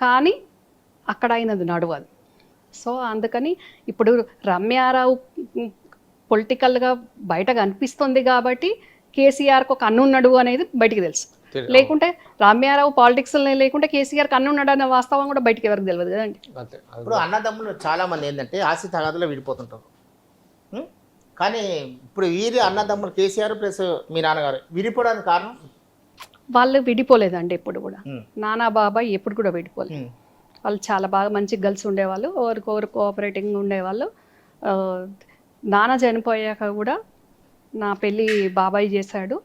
కానీ అక్కడ అయినది నడవదు. సో అందుకని ఇప్పుడు రమ్యారావు పొలిటికల్గా బయట కనిపిస్తుంది కాబట్టి కేసీఆర్కి ఒక అన్నున్నాడు అనేది బయటికి తెలుసు. లేకుంటే రమ్యారావు పాలిటిక్స్ లేకుంటే కేసీఆర్కి అన్నున్నాడు అనే వాస్తవం కూడా బయటికి ఎవరికి తెలియదు కదండి. ఇప్పుడు అన్నదమ్ములు చాలా మంది ఏంటంటే ఆస్తి తగాదులో విడిపోతుంటారు. కానీ ఇప్పుడు వీరి అన్నదమ్ములు కేసీఆర్ ప్లస్ మీ నాన్నగారు విడిపోవడానికి కారణం? వాళ్ళు విడిపోలేదండి ఎప్పుడు కూడా. నానా బాబాయ్ ఎప్పుడు కూడా విడిపోలేదు. వాళ్ళు చాలా బాగా మంచిగా కలిసి ఉండేవాళ్ళు, ఒకరికొకరు కోఆపరేటింగ్ ఉండేవాళ్ళు. నాన్న చనిపోయాక కూడా నా పెళ్ళి బాబాయ్ చేశాడు.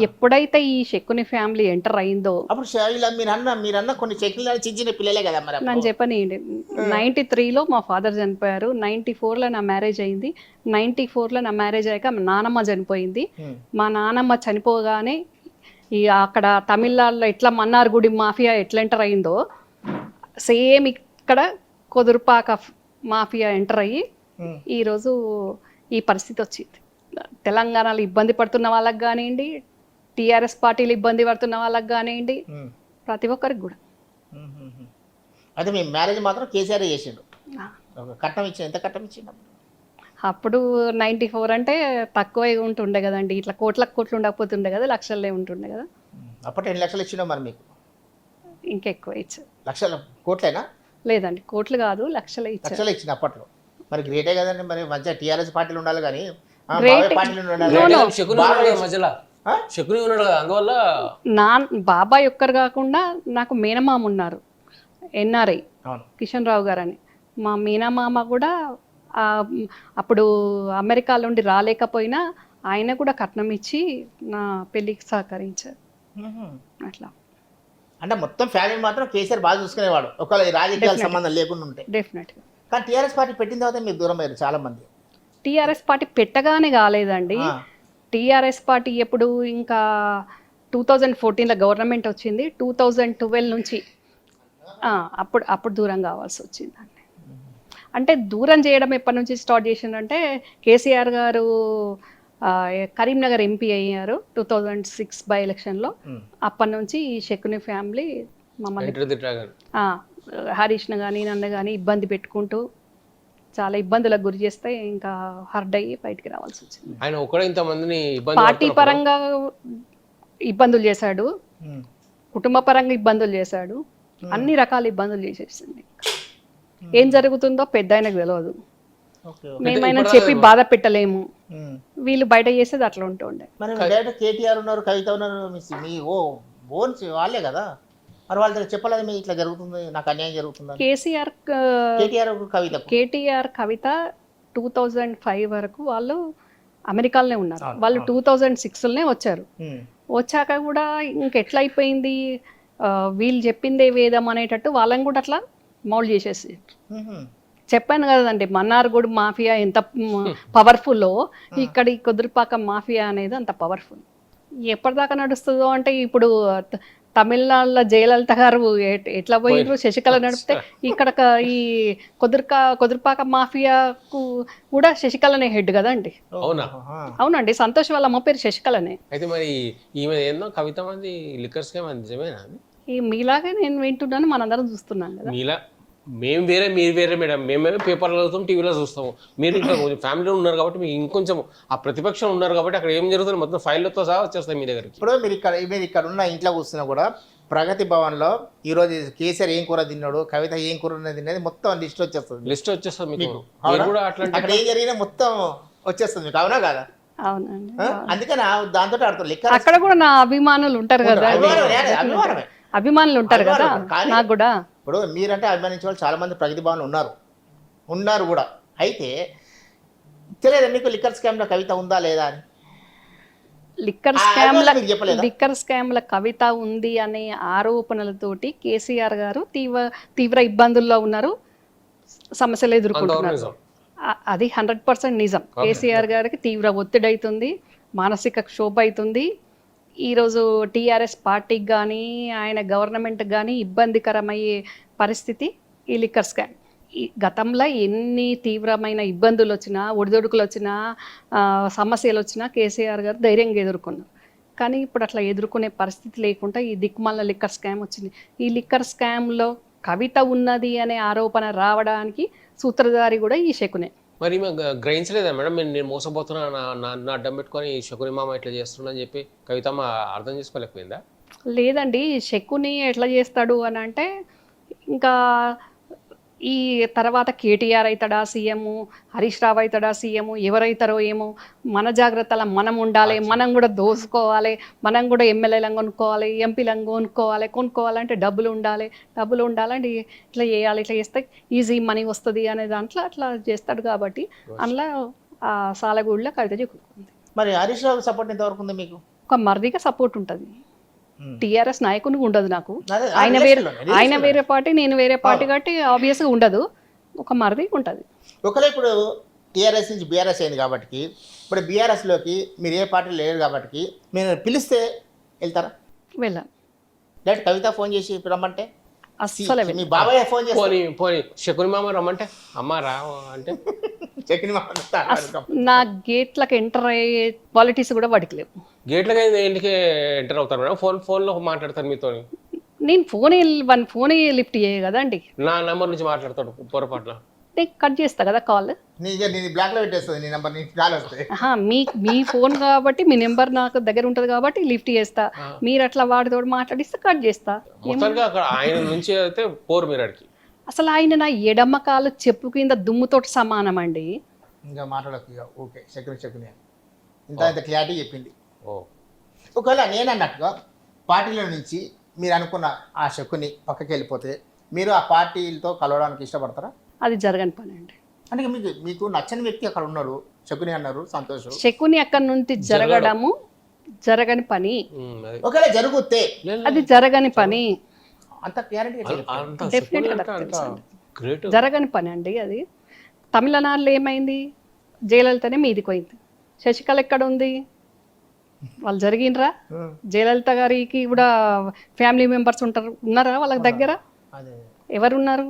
ఎప్పుడైతే ఈ శకుని ఫ్యామిలీ ఎంటర్ అయిందో అప్పుడు మీరన్న కొన్ని చెక్కులు చిన్న పిల్లలే కదా మరి. నేను చెప్పనండి, 93లో మా ఫాదర్ చనిపోయారు, 94లో నా మ్యారేజ్ అయింది, 94లో నా మ్యారేజ్ అయ్యాక మా నానమ్మ చనిపోయింది. మా నానమ్మ చనిపోగానే ఈ అక్కడ తమిళనాడులో ఎట్లా మన్నార్గుడి మాఫియా ఎట్లా ఎంటర్ అయిందో సేమ్ ఇక్కడ కుదురుపాక మాఫియా ఎంటర్ అయ్యి ఈరోజు ఈ పరిస్థితి వచ్చింది. తెలంగాణలో ఇబ్బంది పడుతున్న వాళ్ళకి కానివ్వండి, టీఆర్ఎస్ పార్టీలు ఇబ్బంది పడుతున్న వాళ్ళకి కానివ్వండి, ప్రతి ఒక్కరికి కూడా. అయితే మీ మ్యారేజ్ మాత్రం కేసీఆర్ చేసిండు. కట్నం ఇచ్చిండు. ఎంత కట్నం ఇచ్చిండు అప్పుడు? 94 అంటే తక్కువ ఉంటుండే కదండి, ఇట్లా కోట్లు ఉండకపోతుండే కదా, లక్షలే ఉంటుండే కదా. అప్పటి 2 లక్షలు ఇచ్చిండు మరి మీకు? ఇంకెక్కువ ఇచ్చారు. లక్షలు కోట్లేనా? లేదండి, కోట్లు కాదు, లక్షలే ఇచ్చిన అప్పట్లో. మరి గ్రేటే కదండి. మరి మంచిగా టీఆర్ఎస్ పార్టీలు ఉండాలి కానీ బాబాయ్ ఒక్కరు కాకుండా నాకు మేనమామ ఉన్నారు, ఎన్ఆర్ఐ కిషన్ రావు గారు అని. మా మీనమామ కూడా అప్పుడు అమెరికా నుండి రాలేకపోయినా ఆయన కూడా కట్నం ఇచ్చి నా పెళ్ళికి సహకరించారు. అట్లా అంటే మొత్తం ఫ్యామిలీ మాత్రం కేసీఆర్ బాగా చూసుకునేవాడు, ఒకవేళ రాజకీయాల సంబంధం లేకుండా ఉంటే. డెఫినెట్గా. కానీ టీఆర్ఎస్ పార్టీ పెట్టిన తర్వాత మీరు దూరం అయ్యారు చాలా మంది. టీఆర్ఎస్ పార్టీ పెట్టగానే కాలేదండి. టీఆర్ఎస్ పార్టీ ఎప్పుడు ఇంకా 2014లో గవర్నమెంట్ వచ్చింది, 2012 నుంచి అప్పుడు దూరం కావాల్సి వచ్చిందండి. అంటే దూరం చేయడం ఎప్పటి నుంచి స్టార్ట్ చేసిందంటే కేసీఆర్ గారు కరీంనగర్ ఎంపీ అయ్యారు 2006 బై ఎలక్షన్లో. అప్పటి నుంచి ఈ శకుని ఫ్యామిలీ మమ్మల్ని హరీష్ కానీ నన్ను కానీ ఇబ్బంది పెట్టుకుంటూ చాలా ఇబ్బందులకు గురి చేస్తే ఇంకా హర్డ్ అయ్యి బయటికి రావాల్సి వచ్చింది. ఆయన ఒకడే ఇంతమందిని పార్టీ పరంగా ఇబ్బందులు చేశాడు, కుటుంబ పరంగా ఇబ్బందులు చేశాడు, అన్ని రకాల ఇబ్బందులు చేసేసింది. ఏం జరుగుతుందో పెద్ద ఆయనకు తెలియదు, మేమైనా చెప్పి బాధ పెట్టలేము, వీళ్ళు బయట చేసేది అట్లా ఉంటుండే. కేటీఆర్ ఉన్నారు, కవిత ఉన్నారు, మీ వాళ్ళే కదా, మరి వాళ్ళ దగ్గర చెప్పలేదు మీ ఇట్లా జరుగుతుంది, నాకు అన్యాయం జరుగుతుంది. కేటీఆర్ కవిత 2005 వరకు వాళ్ళు అమెరికాలోనే ఉన్నారు. వాళ్ళు 2006లోనే వచ్చారు. వచ్చాక కూడా ఇంకెట్లా అయిపోయింది, వీళ్ళు చెప్పిందే వేదం అనేటట్టు వాళ్ళని కూడా అట్లా మౌల్డ్ చేసేసి. చెప్పాను కదండి, మన్నార్గుడి మాఫియా ఎంత పవర్ఫుల్లో, ఇక్కడ ఈ కుదురుపాక మాఫియా అనేది అంత పవర్ఫుల్. ఎప్పటిదాకా నడుస్తుందో అంటే ఇప్పుడు తమిళనాడులో జయలలిత గారు ఎట్లా పోయినారు, శశికళ నడిపితే ఇక్కడ ఈ కుదురుపాక మాఫియాకు కూడా శశికళనే హెడ్ కదండి. అవునండి, సంతోష్ వాళ్ళ అమ్మ పేరు శశికళనే. అయితే మరి ఈమె ఏందో కవిత మంది లిక్కర్ స్కామ్ నిజమేనా? ఈ మీలాగే నేను వింటున్నాను, మనందరం చూస్తున్నాం కదా. మీలా మేము వేరే మీరు వేరే మేడం, మేమేమో పేపర్లో చదువుతాం, టీవీలో చూస్తాము. మీరు ఇంకా కొంచెం ఫ్యామిలీలో ఉన్నారు కాబట్టి మీకు ఇంకొంచెం ఆ ప్రతిపక్షం ఉన్నారు కాబట్టి అక్కడ ఏం జరుగుతుంది మొత్తం ఫైళ్ళతో సహా వచ్చేస్తాయి మీ దగ్గరికి. ఇప్పుడు మీరు ఇక్కడ ఉన్న ఇంట్లో కూర్చున్నా కూడా ప్రగతి భవన్లో ఈరోజు కేసీఆర్ ఏం కూర తిన్నాడు, కవిత ఏం కూర తిన్నది మొత్తం లిస్ట్ వచ్చేస్తుంది మీకు. అక్కడ ఏం జరిగినా మొత్తం వచ్చేస్తుంది మీకు, అవునా కదా? అవునండి. అందుకని దాంతో ఆడుతుంది. అక్కడ కూడా నా అభిమానులు ఉంటారు కదా, అభిమానులు ఉంటారు కదా నాకు కూడా. ఇప్పుడు మీరంటే అభిమానించే వాళ్ళు చాలా మంది ప్రగతి భవన్లు ఉన్నారు కూడా. అయితే తెలియదు మీకు లిక్కర్ స్కామ్లో కవిత ఉందా లేదా అని? లిక్కర్ స్కామ్ల కవిత ఉంది అనే ఆరోపణలతోటి కేసీఆర్ గారు తీవ్ర ఇబ్బందుల్లో ఉన్నారు, సమస్యలు ఎదుర్కొంటున్నారు. అది 100% నిజం. కేసీఆర్ గారికి తీవ్ర ఒత్తిడి అవుతుంది, మానసిక క్షోభ అవుతుంది. ఈరోజు టీఆర్ఎస్ పార్టీకి కానీ ఆయన గవర్నమెంట్కి కానీ ఇబ్బందికరమయ్యే పరిస్థితి ఈ లిక్కర్ స్కామ్. ఈ గతంలో ఎన్ని తీవ్రమైన ఇబ్బందులు వచ్చినా, ఒడిదొడుకులు వచ్చినా, సమస్యలు వచ్చినా కేసీఆర్ గారు ధైర్యంగా ఎదుర్కొన్నారు. కానీ ఇప్పుడు అట్లా ఎదుర్కొనే పరిస్థితి లేకుండా ఈ దిక్కుమాల లిక్కర్ స్కామ్ వచ్చింది. ఈ లిక్కర్ స్కామ్లో కవిత ఉన్నది అనే ఆరోపణ రావడానికి సూత్రధారి కూడా ఈ శకునే. మరి గ్రహించలేదా మేడం నేను మోసపోతున్నా నా అడ్డం పెట్టుకొని శకుని మామ ఇట్లా చేస్తున్నా అని చెప్పి కవితమ్మ అర్థం చేసుకోలేకపోయిందా? లేదండి, శకుని ఎట్లా చేస్తాడు అని అంటే, ఇంకా ఈ తర్వాత కేటీఆర్ అవుతాడా సీఎం, హరీష్ రావు అవుతాడా సీఎం, ఎవరైతారో ఏమో, మన జాగ్రత్తలో మనం ఉండాలి, మనం కూడా దోసుకోవాలి, మనం కూడా ఎమ్మెల్యేలను కొనుక్కోవాలి, ఎంపీలను కొనుక్కోవాలంటే డబ్బులు ఉండాలంటే ఇట్లా చేయాలి, ఇట్లా చేస్తే ఈజీ మనీ వస్తుంది అనే దాంట్లో అట్లా చేస్తాడు. కాబట్టి అందులో ఆ సాలగూడిలో కవిత చిక్కుకుంది. మరి హరీష్ రావు సపోర్ట్ ఎంతవరకు ఉంది మీకు? ఒక మరిదిగా సపోర్ట్ ఉంటుంది. టీఆర్ఎస్ నాయకునికి ఉండదు నాకు. అదే, ఆయన వేరే పార్టీ, నేను వేరే పార్టీ కాబట్టి ఆబ్వియస్గా ఉండదు. ఒక మరిది ఉంటుంది. ఒకవేళ ఇప్పుడు టీఆర్ఎస్ నుంచి బీఆర్ఎస్ అయింది కాబట్టి, ఇప్పుడు బీఆర్ఎస్లోకి మీరు ఏ పార్టీ లేరు కాబట్టి మీరు పిలిస్తే వెళ్తారా? వెళ్ళాను. డైరెక్ట్ కవిత ఫోన్ చేసి రమ్మంటే అస్సలు మీ బాబాయ్ ఫోన్ చేసి పోనీ శకుని మామ రమ్మంటే అమ్మ రా అంటే చెక్కిన నా గేట్లకు ఎంటర్ అయ్యే క్వాలిటీస్ కూడా వాడికి లేవు. గేట్లకి ఇంటికి ఎంటర్ అవుతారు మేడం, ఫోన్లో మాట్లాడతారు మీతో. నేను ఫోనే లిఫ్ట్ చేయ కదండి, నా నెంబర్ నుంచి మాట్లాడతాడు పొరపాటున. నేను కట్ చేస్తా కదా కాల్. నేను బ్లాక్లో పెట్టేస్తుంది నీ నెంబర్, నీకు కాల్ వస్తాయి. మీ ఫోన్ కాబట్టి మీ నెంబర్ నాకు దగ్గర ఉంటుంది కాబట్టి లిఫ్ట్ చేస్తా. మీరు అట్లా వాడితో మాట్లాడిస్తే కట్ చేస్తా. మొత్తంగా అక్కడ ఆయన నుంచి అయితే పోరు మీరు అడిగి. అసలు ఆయన నా ఎడమ కాలు చెప్పు కింద దుమ్ముతోటి సమానం అండి. ఇంకా మాట్లాడకు ఇక. ఓకే, శకుని ఇంత క్లారిటీ చెప్పింది. ఒకవేళ నేను అన్నట్టుగా పార్టీల నుంచి మీరు అనుకున్న ఆ శకుని పక్కకి వెళ్ళిపోతే మీరు ఆ పార్టీలతో కలవడానికి ఇష్టపడతారా? అది జరగని పని అండి. అంటే మీకు నచ్చని వ్యక్తి అక్కడ ఉన్నారు, శకుని అన్నారు, సంతోషం. శకుని అక్కడి నుంచి జరగడము జరగని పని. ఒకవేళ జరిగితే అది జరగని పని, అంత క్లారిటీ జరగని పని అండి. అది తమిళనాడులో ఏమైంది, జయలలితనే మీదికి పోయింది. శశికళ ఎక్కడ ఉంది? వాళ్ళు జరిగినరా? జయలలిత గారికి కూడా ఫ్యామిలీ మెంబర్స్ ఉన్నారా వాళ్ళ దగ్గర? ఎవరున్నారు?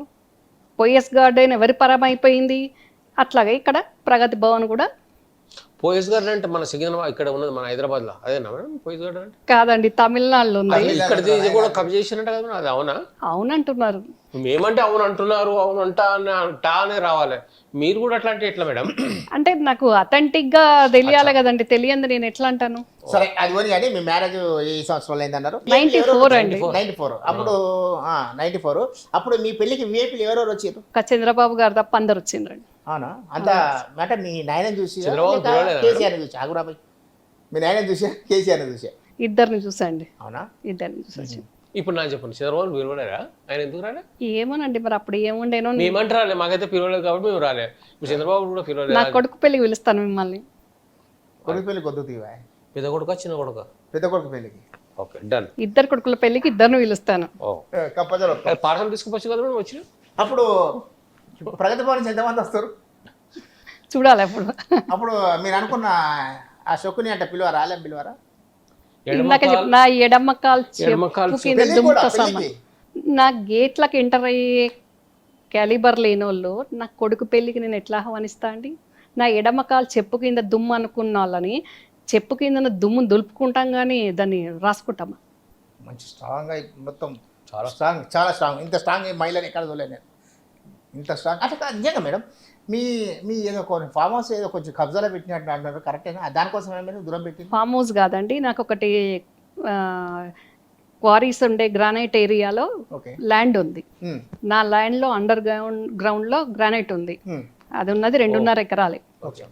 పోయస్ గార్డెన్ ఎవరి పరం అయిపోయింది. అట్లాగే ఇక్కడ ప్రగతి భవన్ కూడా. పోయస్ గార్డెన్ అంటే మన సికింద్రాబాద్ ఇక్కడ ఉన్నది, మన హైదరాబాద్ లో అదేనా మేడం పోయస్ గార్డెన్ అంటే? కాదండి, తమిళనాడులో ఉంది. ఇక్కడ కూడా కబ్జా చేసినట్టు కదా, అది అవునా? అవునంటున్నారు. మేమంటే అవును అంటున్నారు, అవును అంటానే రావాలి. మీరు కూడా అట్లా అంటే ఎట్లా మేడం? అంటే నాకు అథెంటిక్ గా తెలియాలి కదండి, తెలియంది నేను ఎట్లా అంటాను? సరే, అది పోనీ కానీ మీ మ్యారేజ్ ఏ సంవత్సరాలు అయిందన్నారు? 94 అండి. 94. అప్పుడు 94. అప్పుడు మీ పెళ్లికి విఐపీలు ఎవరెవరు వచ్చారు? చంద్రబాబు గారు తప్ప అందరు వచ్చిండ్రండి. అవునా? అంత అంటే మీ నాయనని చూసి కేసీఆర్ చూసి ఆగురాబాయ్, మీ నాయనని చూసా కేసీఆర్ చూసా? ఇద్దరిని చూసండి. అవునా? ఇద్దరిని చూసి. ఇప్పుడు నాకు చెప్పండి, చంద్రబాబు పిలవలేరా? ఆయన ఎందుకు రాలే? ఏమోనండి, మరి అప్పుడు ఏముండేనో. మేమంటే రాలే, మాకైతే పిలవలేదు కాబట్టి మేము రాలే. ఇప్పుడు చంద్రబాబు కూడా పిలవలేదు. నా కొడుకు పెళ్లికి పిలుస్తాను మిమ్మల్ని. కొడుకు పెళ్లికి వద్దు తీవా? పెద్ద కొడుకు చిన్న కొడుకు? పెద్ద కొడుకు పెళ్లికి. Okay, done. ఇద్దరు కొడుకుల పెళ్లికి ఇద్దరిని పిలుస్తాను. పార్సల్ తీసుకుపోవచ్చు కదా మేడం వచ్చి. అప్పుడు ప్రగతి భవన్ నుంచి ఎంతమంది వస్తారు చూడాలి. అప్పుడు మీరు అనుకున్న ఆ శకుని అంటే పిలువరా? నా ఎడమ కాలు నా గేట్లకు ఎంటర్ అయ్యే క్యాలిబర్ లేని వాళ్ళు నా కొడుకు పెళ్ళికి నేను ఎట్లా ఆహ్వానిస్తా అండి? నా ఎడమ కాలు చెప్పు కింద దుమ్ము అనుకున్న వాళ్ళని చెప్పు కింద దుమ్ము దులుపుకుంటాం కానీ దాన్ని రాసుకుంటామా? మంచి స్ట్రాంగ్, మొత్తం చాలా స్ట్రాంగ్. ఇంత స్ట్రాంగ్ మహిళని ఎక్కడ చూడలేదు నేను, ఇంత స్ట్రాంగ్. అట్లా నిజంగా మేడం, మీ ఏదో కొన్ని ఫామ్ హౌస్ ఏదో కొంచెం కబ్జాలో పెట్టినట్టు అంటారు, కరెక్టేనా? దానికోసం ఏమైనా దూరం పెట్టింది? ఫామ్ హౌస్ కాదండి, నాకు ఒకటి క్వారీస్ ఉండే గ్రానైట్ ఏరియాలో ల్యాండ్ ఉంది. నా ల్యాండ్లో అండర్ గ్రౌండ్లో గ్రానైట్ ఉంది. అది ఉన్నది 2.5 ఎకరాలే.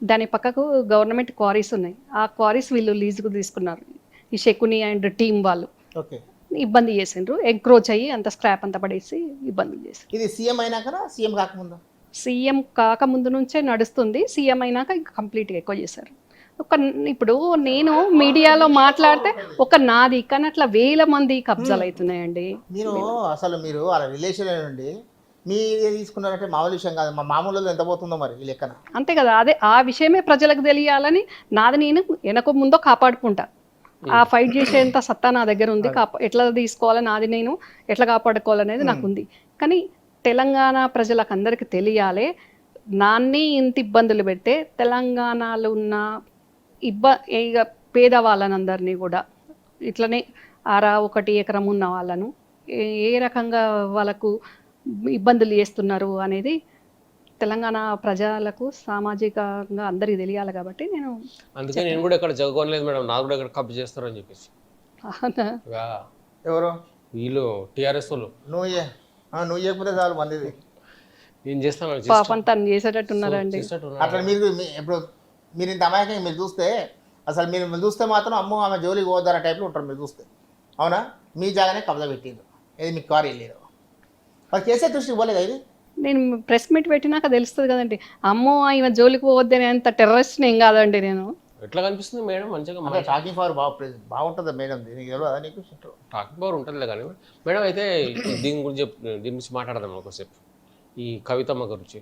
దాని పక్కకు గవర్నమెంట్ క్వారీస్ ఉన్నాయి. ఆ క్వారీస్ వీళ్ళు లీజుకు తీసుకున్నారు. ఈ శకుని అండ్ టీం వాళ్ళు ఇబ్బంది చేసిండ్రు, ఎంక్రోచ్ అయ్యి అంత స్క్రాప్ అంతా పడేసి ఇబ్బంది చేసి. ఇది సీఎం అయినాక సీఎం కాకముందు? సీఎం కాకముందు నుంచే నడుస్తుంది, సీఎం అయినాక కంప్లీట్గా ఎక్కువ చేశారు. ఇప్పుడు నేను మీడియాలో మాట్లాడితే ఒక నాది కానీ అట్లా 1000 మంది కబ్జాలు అవుతున్నాయండి. మీరు వాళ్ళ రిలేషన్ నుండి మీరు తీసుకున్నారంటే మామూలు విషయం కాదు. మా మామూలు ఎంత పోతుందో మరి ఈ లెక్కన. అంతే కదా, అదే ఆ విషయమే ప్రజలకు తెలియాలని నాది నేను వెనక ముందో కాపాడుకుంటా. ఆ ఫైట్ చేసేంత సత్తా నా దగ్గర ఉంది. ఎట్లా తీసుకోవాలి, నాది నేను ఎట్లా కాపాడుకోవాలనేది నాకు ఉంది. కానీ తెలంగాణ ప్రజలకు అందరికీ తెలియాలి, నాన్ని ఇంత ఇబ్బందులు పెడితే తెలంగాణలో ఉన్న పేదవాళ్ళనందరినీ కూడా ఇట్లనే 1 ఎకరం ఉన్న వాళ్ళను ఏ రకంగా వాళ్ళకు ఇబ్బందులు చేస్తున్నారు అనేది తెలంగాణ ప్రజలకు సామాజికంగా అందరికీ తెలియాలి కాబట్టి నేను అందుకే నేను కూడా ఇక్కడ జగకోనలేదు మేడం, నాకు కూడా ఇక్కడ కబ్జా చేస్తారని చెప్పేసి. అవునా? యా. ఎవరు వీళ్ళు టీఆర్ఎస్ వాళ్ళు. నువ్వు చేయకపోతే చాలు మందిది. నేను చేస్తాను పాపం తను చేసేటట్టున్నారండి. అట్లా మీరు ఇప్పుడు మీరు ఇంత అమాయకంగా మీరు చూస్తే అసలు మీరు చూస్తే మాత్రం అమ్మో ఆమె జోలికి పోద్దన్న టైప్లో ఉంటారు మీరు చూస్తే. అవునా? మీ జాగానే కబ్జా పెట్టిండ్రు, ఏది మీకు కారు వెళ్ళారు. వాళ్ళు చేసే దృష్టికి పోలేదు ఇది. నేను ప్రెస్ మీట్ పెట్టినాక తెలుస్తుంది కదండి, అమ్మో ఈమె జోలికి పోవద్దని అంత టెర్రరిస్ట్ ఏం కాదండి నేను. ఎట్లా కనిపిస్తుంది మేడం? మంచిగా టాకింగ్ పవర్ బాగుంటుంది మేడం, దీనికి తెలియదా నీకు? టాకింగ్ పవర్ ఉంటుందిలే కానీ మేడం. అయితే దీని గురించి మాట్లాడదాం ఒకసేపు. ఈ కవితమ్మ గురించి,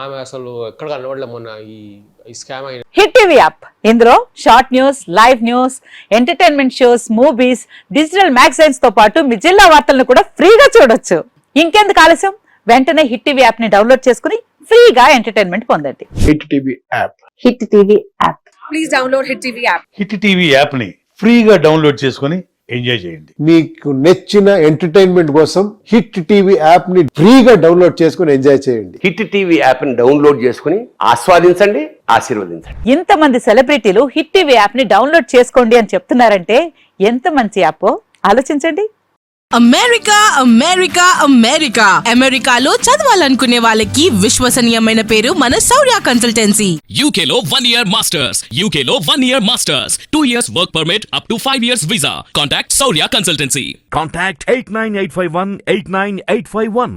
ఆమె అసలు ఎక్కడ కనబడలే మొన్న ఈ స్కామ్ అయిన. హిట్ టీవీ యాప్, ఇందులో short news, live news, entertainment shows, movies, digital magazines తో పాటు మీ జిల్లా వార్తలను కూడా ఫ్రీగా చూడొచ్చు. ఇంకెందుకు ఆలస్యం, వెంటనే హిట్ టీవీ యాప్ ని డౌన్లోడ్ చేసుకుని ఫ్రీగా ఎంటర్టైన్మెంట్ పొందండి. Hit TV app. Hit TV app. Please download hit TV app. Hit TV app ని ఫ్రీగా డౌన్లోడ్ చేసుకొని ఎంజాయ్ చేయండి. మీకు నచ్చిన ఎంటర్టైన్మెంట్ కోసం హిట్ టీవీ యాప్ ని ఫ్రీగా డౌన్లోడ్ చేసుకొని ఎంజాయ్ చేయండి. హిట్ టీవీ యాప్ ని డౌన్లోడ్ చేసుకుని ఆస్వాదించండి, ఆశీర్వదించండి. ఇంతమంది సెలబ్రిటీలు హిట్ టీవీ యాప్ ని డౌన్లోడ్ చేసుకోండి అని చెప్తున్నారంటే ఎంత మంచి యాప్ ఆలోచించండి. అమెరికా అమెరికా అమెరికా అమెరికాలో చదవాలనుకునే వాళ్ళకి విశ్వసనీయమైన పేరు మన శౌర్య కన్సల్టెన్సీ. UK లో 1 year masters. UK లో 1 year masters. 2 years work permit up to 5 years visa. Contact Saurya Consultancy. Contact 89851 89851.